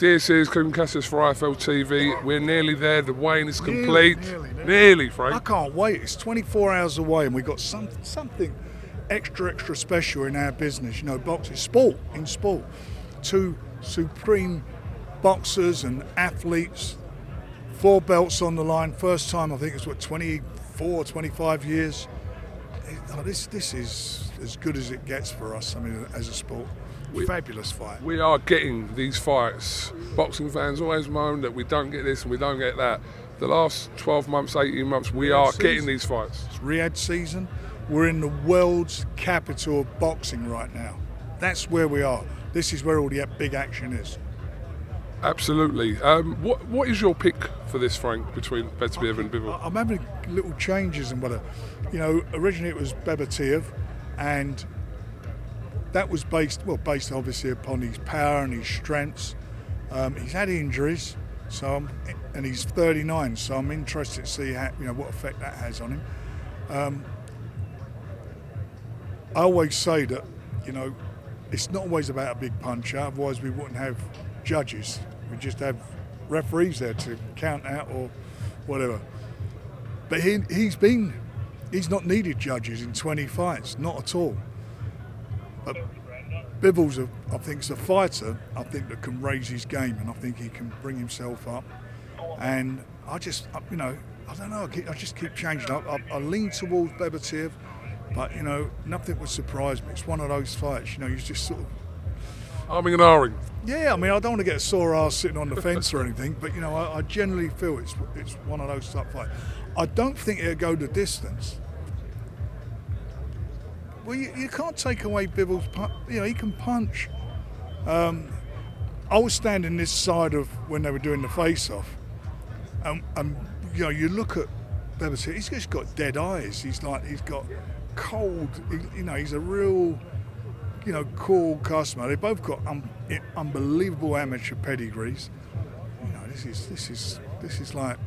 Dear series, Cassis for IFLTV. We're nearly there. The weighing is complete. Nearly, Frank. I can't wait. It's 24 hours away, and we've got something extra special in our business. You know, boxing, in sport. Two supreme boxers and athletes, 4 belts on the line. First time, I think it's 24, 25 years. This is as good as it gets for us. I mean, as a sport. Fabulous fight. We are getting these fights. Boxing fans always moan that we don't get this and we don't get that. The last 12 months, 18 months, we are getting these fights. It's Riyadh season. We're in the world's capital of boxing right now. That's where we are. This is where all the big action is. Absolutely. What is your pick for this, Frank, between Beterbiev and Bivol? I'm having little changes and whatever. You know, originally it was Beterbiev, and that was based obviously upon his power and his strengths. He's had injuries, and he's 39, so I'm interested to see what effect that has on him. I always say that, it's not always about a big puncher, otherwise we wouldn't have judges. We just have referees there to count out or whatever. But he's not needed judges in 20 fights, not at all. But Bivol's, I think, is a fighter, I think, that can raise his game, and I think he can bring himself up. And I just, I don't know, I just keep changing. I lean towards Beterbiev, but, nothing would surprise me. It's one of those fights, you just sort of... Arming and ahhing. Yeah, I mean, I don't want to get a sore ass sitting on the fence or anything, but, I generally feel it's one of those type fights. I don't think it'll go the distance. Well, you can't take away Bivol's punch. He can punch. I was standing this side of when they were doing the face-off, and you look at Beterbiev. He's just got dead eyes. He's got cold. He's a real, cool customer. They both got unbelievable amateur pedigrees. This is like.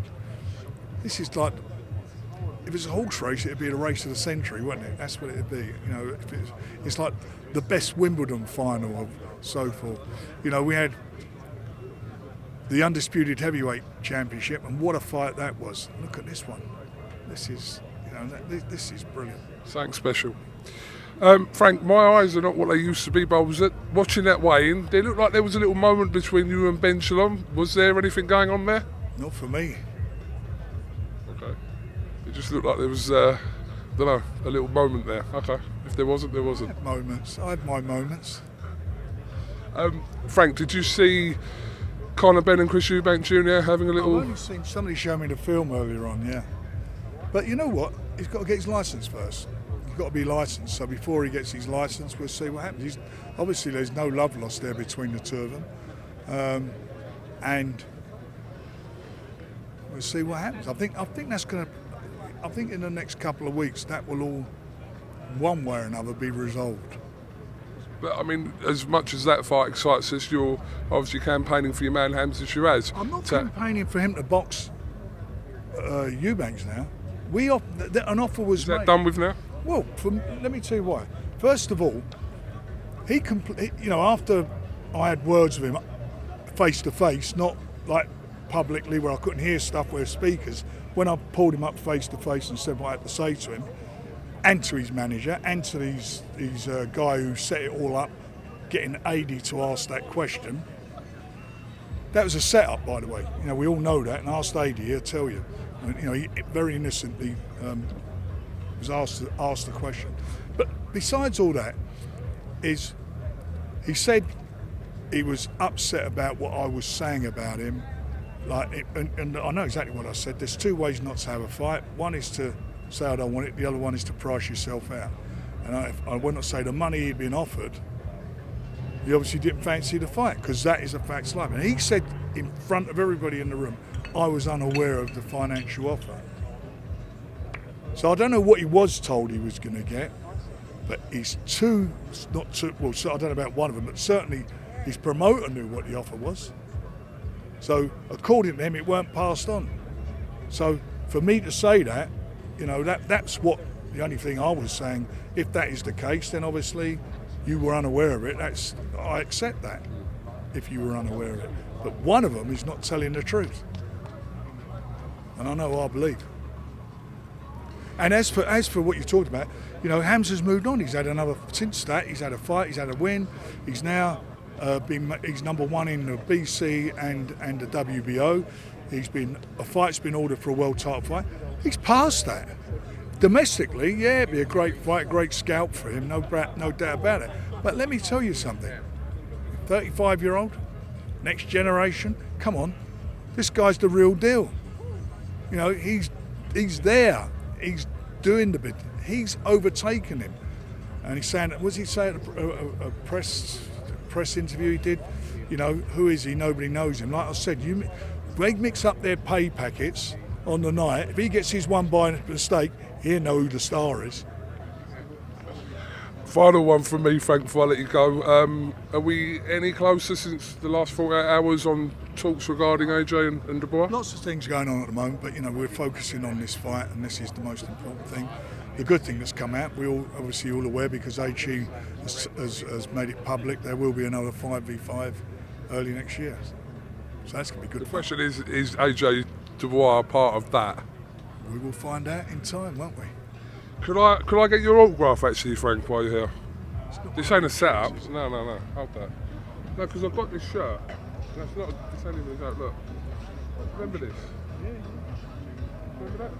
If it's a horse race, it'd be the race of the century, wouldn't it? That's what it'd be. It's like the best Wimbledon final of so forth. We had the undisputed heavyweight championship, and what a fight that was. Look at this one. This is, this is brilliant. Something special. Frank, my eyes are not what they used to be, but I was watching that weigh-in. It looked like there was a little moment between you and Ben Shalom. Was there anything going on there? Not for me. It just looked like there was, a little moment there. Okay, if there wasn't, there wasn't. I had my moments. Frank, did you see Conor Benn and Chris Eubank Jr. having a little... I've only seen somebody show me the film earlier on, yeah. But you know what? He's got to get his licence first. He's got to be licensed. So before he gets his licence, we'll see what happens. Obviously, there's no love lost there between the two of them. And we'll see what happens. I think that's going to... I think in the next couple of weeks that will all, one way or another, be resolved. But I mean, as much as that fight excites us, you're obviously campaigning for your man Hamza Shiraz. I'm not campaigning for him to box Eubanks now. An offer was Is that made. done with now? Well, let me tell you why. First of all, after I had words with him face to face, not like publicly where I couldn't hear stuff with speakers. When I pulled him up face to face and said what I had to say to him, and to his manager, and to his guy who set it all up, getting Adi to ask that question. That was a setup, by the way. We all know that, and asked Adi, he'll tell you. He very innocently was asked the question. But besides all that, he said he was upset about what I was saying about him. And I know exactly what I said. There's 2 ways not to have a fight. One is to say I don't want it. The other one is to price yourself out. And I would not say the money he'd been offered, he obviously didn't fancy the fight, because that is a fact life. And he said in front of everybody in the room, I was unaware of the financial offer. So I don't know what he was told he was going to get, but so I don't know about one of them, but certainly his promoter knew what the offer was. So according to him, it weren't passed on. So for me to say that, that's what the only thing I was saying. If that is the case, then obviously you were unaware of it. I accept that, if you were unaware of it. but one of them is not telling the truth. And I know I believe. And as for what you talked about, you know, Hamza's moved on. He's had since that, he's had a fight, he's had a win. He's now he's number one in the BC and the WBO. A fight's been ordered for a world title fight. He's past that. Domestically, yeah, it'd be a great fight, great scalp for him, no doubt about it. But let me tell you something. 35-year-old, next generation, come on. This guy's the real deal. You know, he's there. He's doing the bit. He's overtaken him. And he's saying, what was he saying at a press interview he did? You know, who is he? Nobody knows him. Like I said, they mix up their pay packets on the night. If he gets his one by mistake, he'll know who the star is. Final one from me, Frank, before I let you go. Are we any closer since the last 48 hours on talks regarding AJ and Dubois? Lots of things going on at the moment, but you know, we're focusing on this fight, and this is the most important thing. The good thing that's come out, we're obviously all aware because AG has made it public. There will be another 5v5 early next year, so that's going to be good. The question is AJ Dubois part of that? We will find out in time, won't we? Could I get your autograph actually, Frank, while you're here? This ain't a setup. No. Hold that. No, because I've got this shirt. That's not. This ain't even a shirt. Look. Remember this? Yeah. Remember that?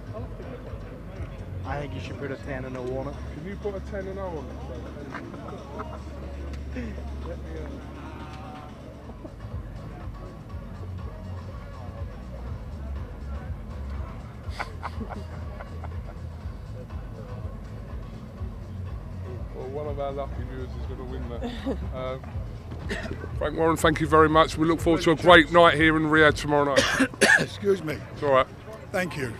I think you should put a 10 and 0 on it. Can you put a 10 and 0 on it? Well, one of our lucky viewers is going to win that. Frank Warren, thank you very much. We look forward to a great night here in Riyadh tomorrow night. Excuse me. It's all right. Thank you.